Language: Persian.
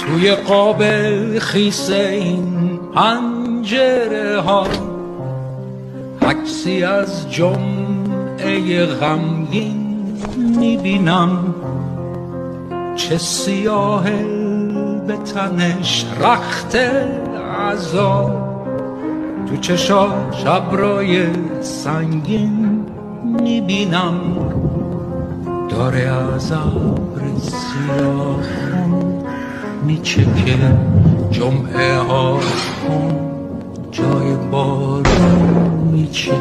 توی قاب خیسه این پنجره ها عکسی از جمعه غمگین میبینم، چه سیاه به تنش رخت عذاب، تو چشاش ابرای سنگین میبینم، داره از ابر سیاه میچکه جمعه ها جای بارون میچکه